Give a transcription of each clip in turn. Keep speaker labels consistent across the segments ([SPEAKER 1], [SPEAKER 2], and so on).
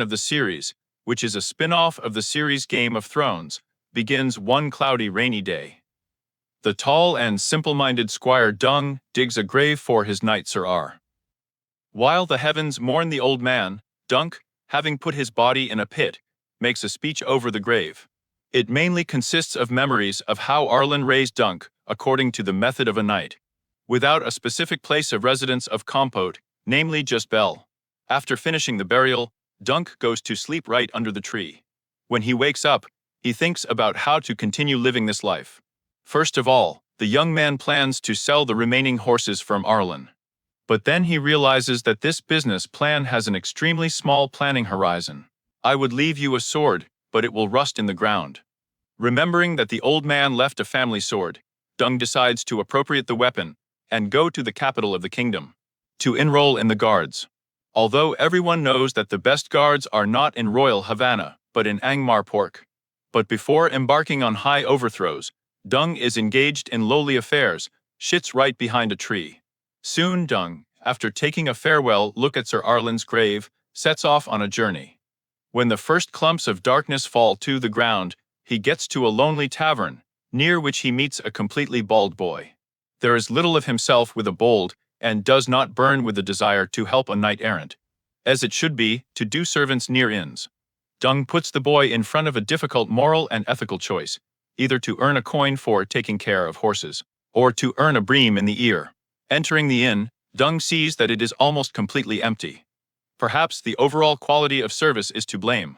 [SPEAKER 1] of the series, which is a spin-off of the series Game of Thrones, begins one cloudy rainy day. The tall and simple-minded Squire Dung digs a grave for his knight Sir R. While the heavens mourn the old man, Dunk, having put his body in a pit, makes a speech over the grave. It mainly consists of memories of how Arlen raised Dunk according to the method of a knight, without a specific place of residence of compote, namely just Bell. After finishing the burial, Dunk goes to sleep right under the tree. When he wakes up, he thinks about how to continue living this life. First of all, the young man plans to sell the remaining horses from Arlen. But then he realizes that this business plan has an extremely small planning horizon. I would leave you a sword, but it will rust in the ground. Remembering that the old man left a family sword, Dung decides to appropriate the weapon and go to the capital of the kingdom to enroll in the guards. Although everyone knows that the best guards are not in Royal Havana, but in Angmar Pork. But before embarking on high overthrows, Dung is engaged in lowly affairs, sits right behind a tree. Soon Dung, after taking a farewell look at Sir Arlen's grave, sets off on a journey. When the first clumps of darkness fall to the ground, he gets to a lonely tavern, near which he meets a completely bald boy. There is little of himself with a bold, and does not burn with the desire to help a knight-errant, as it should be, to do servants near inns. Dung puts the boy in front of a difficult moral and ethical choice, either to earn a coin for taking care of horses, or to earn a bream in the ear. Entering the inn, Dung sees that it is almost completely empty. Perhaps the overall quality of service is to blame.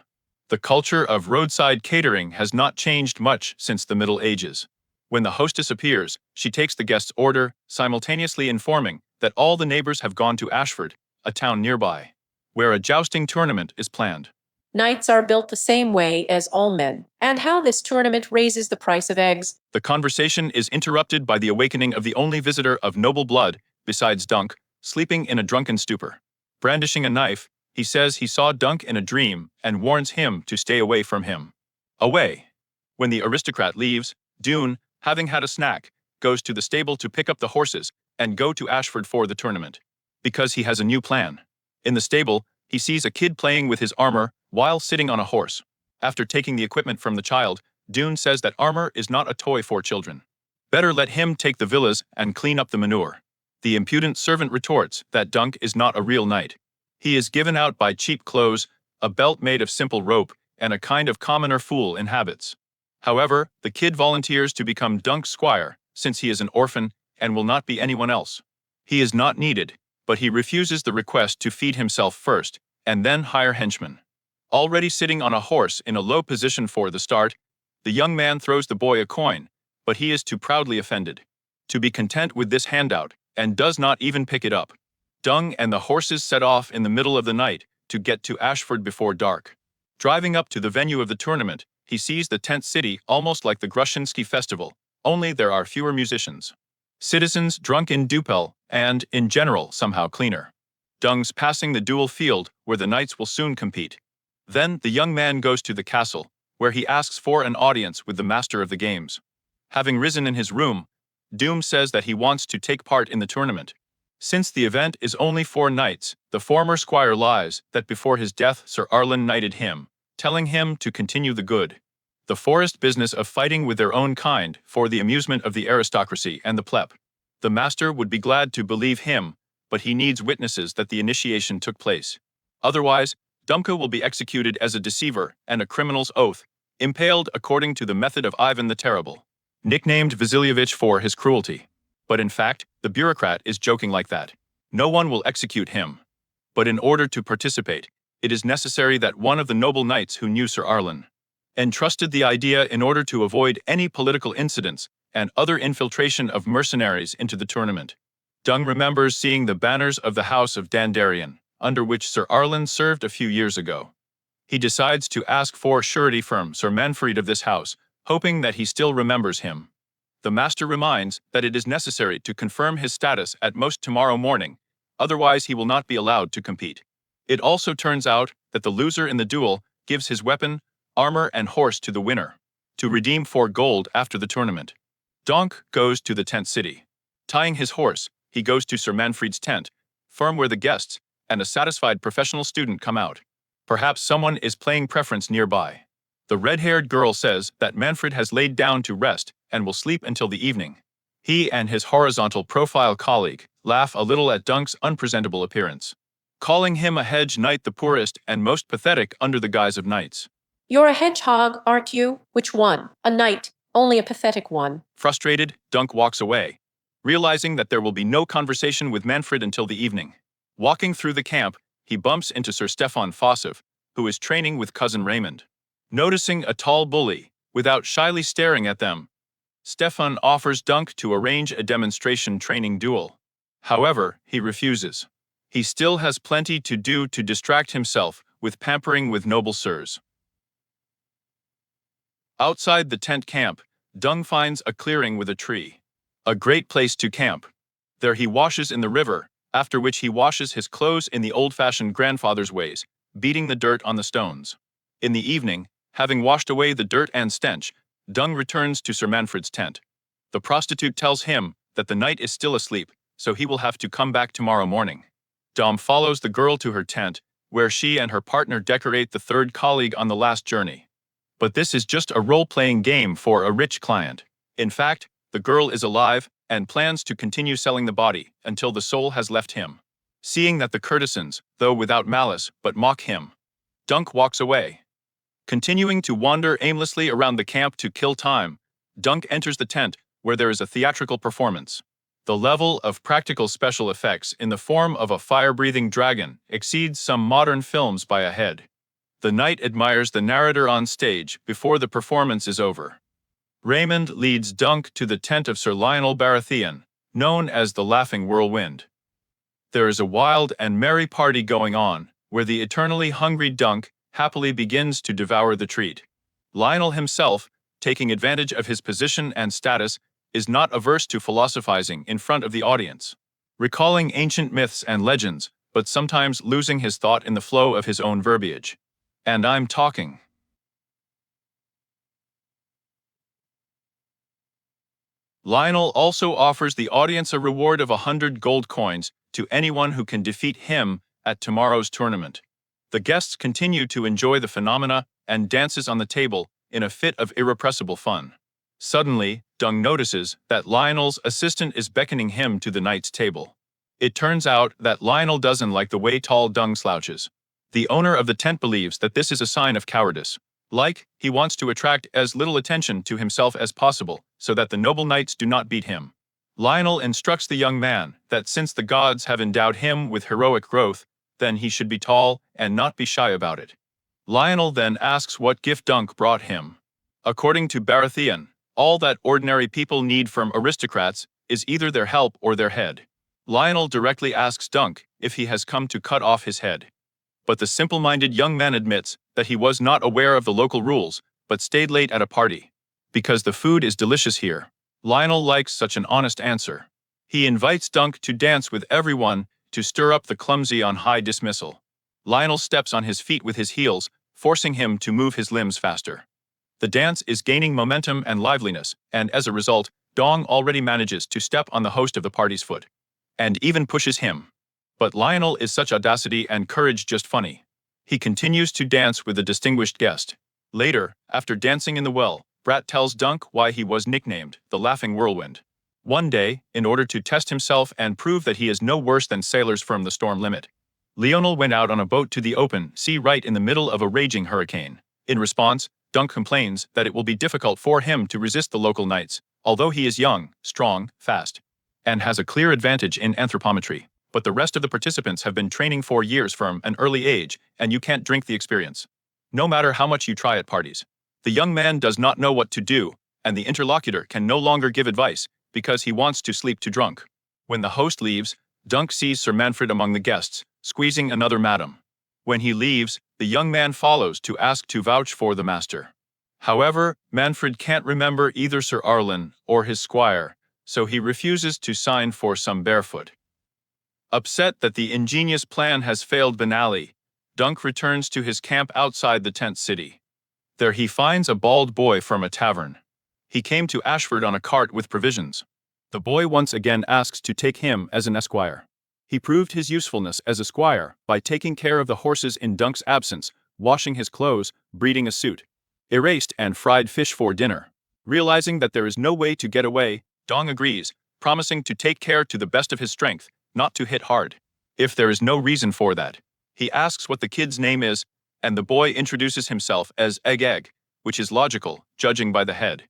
[SPEAKER 1] The culture of roadside catering has not changed much since the Middle Ages. When the hostess appears, she takes the guest's order, simultaneously informing that all the neighbors have gone to Ashford, a town nearby, where a jousting tournament is planned.
[SPEAKER 2] Knights are built the same way as all men, and how this tournament raises the price of eggs.
[SPEAKER 1] The conversation is interrupted by the awakening of the only visitor of noble blood, besides Dunk, sleeping in a drunken stupor. Brandishing a knife, he says he saw Dunk in a dream and warns him to stay away from him. Away. When the aristocrat leaves, Dune, having had a snack, goes to the stable to pick up the horses and go to Ashford for the tournament, because he has a new plan. In the stable, he sees a kid playing with his armor while sitting on a horse. After taking the equipment from the child, Dune says that armor is not a toy for children. Better let him take the villas and clean up the manure. The impudent servant retorts that Dunk is not a real knight. He is given out by cheap clothes, a belt made of simple rope, and a kind of commoner fool in habits. However, the kid volunteers to become Dunk's squire, since he is an orphan and will not be anyone else. He is not needed, but he refuses the request to feed himself first, and then hire henchmen. Already sitting on a horse in a low position for the start, the young man throws the boy a coin, but he is too proudly offended to be content with this handout, and does not even pick it up. Dung and the horses set off in the middle of the night to get to Ashford before dark. Driving up to the venue of the tournament, he sees the tent city almost like the Grushinsky festival, only there are fewer musicians. Citizens drunk in Dupel, and, in general, somehow cleaner. Dung's passing the duel field, where the knights will soon compete. Then the young man goes to the castle, where he asks for an audience with the master of the games. Having risen in his room, Doom says that he wants to take part in the tournament. Since the event is only for knights, the former squire lies that before his death Sir Arlen knighted him, telling him to continue the good, the forest business of fighting with their own kind for the amusement of the aristocracy and the plebe. The master would be glad to believe him, but he needs witnesses that the initiation took place. Otherwise, Dumka will be executed as a deceiver and a criminal's oath, impaled according to the method of Ivan the Terrible, nicknamed Vasilievich for his cruelty. But in fact, the bureaucrat is joking like that. No one will execute him. But in order to participate, it is necessary that one of the noble knights who knew Sir Arlen entrusted the idea in order to avoid any political incidents and other infiltration of mercenaries into the tournament. Dung remembers seeing the banners of the House of Dandarian, under which Sir Arlen served a few years ago. He decides to ask for surety from Sir Manfred of this house, hoping that he still remembers him. The master reminds that it is necessary to confirm his status at most tomorrow morning, otherwise he will not be allowed to compete. It also turns out that the loser in the duel gives his weapon, armor and horse to the winner, to redeem for gold after the tournament. Donk goes to the tent city. Tying his horse, he goes to Sir Manfred's tent, firm where the guests and a satisfied professional student come out. Perhaps someone is playing preference nearby. The red-haired girl says that Manfred has laid down to rest and will sleep until the evening. He and his horizontal profile colleague laugh a little at Dunk's unpresentable appearance, calling him a hedge knight, the poorest and most pathetic under the guise of knights.
[SPEAKER 2] You're a hedgehog, aren't you? Which one? A knight, only a pathetic one.
[SPEAKER 1] Frustrated, Dunk walks away, realizing that there will be no conversation with Manfred until the evening. Walking through the camp, he bumps into Sir Stefan Fossov, who is training with cousin Raymond. Noticing a tall bully, without shyly staring at them, Stefan offers Dunk to arrange a demonstration training duel. However, he refuses. He still has plenty to do to distract himself with pampering with noble sirs. Outside the tent camp, Dunk finds a clearing with a tree. A great place to camp. There he washes in the river, after which he washes his clothes in the old-fashioned grandfather's ways, beating the dirt on the stones. In the evening, having washed away the dirt and stench, Dunk returns to Sir Manfred's tent. The prostitute tells him that the knight is still asleep, so he will have to come back tomorrow morning. Dom follows the girl to her tent, where she and her partner decorate the third colleague on the last journey. But this is just a role-playing game for a rich client. In fact, the girl is alive and plans to continue selling the body until the soul has left him. Seeing that the courtesans, though without malice, but mock him, Dunk walks away. Continuing to wander aimlessly around the camp to kill time, Dunk enters the tent where there is a theatrical performance. The level of practical special effects in the form of a fire-breathing dragon exceeds some modern films by a head. The knight admires the narrator on stage before the performance is over. Raymond leads Dunk to the tent of Sir Lionel Baratheon, known as the Laughing Whirlwind. There is a wild and merry party going on, where the eternally hungry Dunk happily begins to devour the treat. Lionel himself, taking advantage of his position and status, is not averse to philosophizing in front of the audience, recalling ancient myths and legends, but sometimes losing his thought in the flow of his own verbiage. And I'm talking. Lionel also offers the audience a reward of 100 gold coins to anyone who can defeat him at tomorrow's tournament. The guests continue to enjoy the phenomena and dances on the table in a fit of irrepressible fun. Suddenly, Dunk notices that Lionel's assistant is beckoning him to the knight's table. It turns out that Lionel doesn't like the way tall Dunk slouches. The owner of the tent believes that this is a sign of cowardice. He wants to attract as little attention to himself as possible, so that the noble knights do not beat him. Lionel instructs the young man that since the gods have endowed him with heroic growth, then he should be tall and not be shy about it. Lionel then asks what gift Dunk brought him. According to Baratheon, all that ordinary people need from aristocrats is either their help or their head. Lionel directly asks Dunk if he has come to cut off his head. But the simple-minded young man admits that he was not aware of the local rules, but stayed late at a party. Because the food is delicious here. Lionel likes such an honest answer. He invites Dunk to dance with everyone to stir up the clumsy on high dismissal. Lionel steps on his feet with his heels, forcing him to move his limbs faster. The dance is gaining momentum and liveliness, and as a result, Dong already manages to step on the host of the party's foot, and even pushes him. But Lionel is such audacity and courage just funny. He continues to dance with the distinguished guest. Later, after dancing in the well, Brat tells Dunk why he was nicknamed the Laughing Whirlwind. One day, in order to test himself and prove that he is no worse than sailors from the storm limit, Lionel went out on a boat to the open sea right in the middle of a raging hurricane. In response, Dunk complains that it will be difficult for him to resist the local knights, although he is young, strong, fast, and has a clear advantage in anthropometry. But the rest of the participants have been training for years from an early age, and you can't drink the experience, no matter how much you try at parties. The young man does not know what to do, and the interlocutor can no longer give advice because he wants to sleep too drunk. When the host leaves, Dunk sees Sir Manfred among the guests, squeezing another madam. When he leaves, the young man follows to ask to vouch for the master. However, Manfred can't remember either Sir Arlen or his squire, so he refuses to sign for some barefoot. Upset that the ingenious plan has failed banally, Dunk returns to his camp outside the tent city. There he finds a bald boy from a tavern. He came to Ashford on a cart with provisions. The boy once again asks to take him as an esquire. He proved his usefulness as a squire by taking care of the horses in Dunk's absence washing his clothes, breeding a suit, erased and fried fish for dinner. Realizing that there is no way to get away, Dong agrees, promising to take care to the best of his strength, not to hit hard. If there is no reason for that, he asks what the kid's name is, and the boy introduces himself as Egg, which is logical, judging by the head.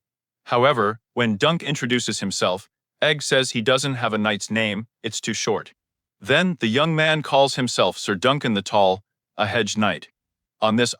[SPEAKER 1] However, when Dunk introduces himself, Egg says he doesn't have a knight's name, it's too short. Then the young man calls himself Ser Duncan the Tall, a hedge knight. On this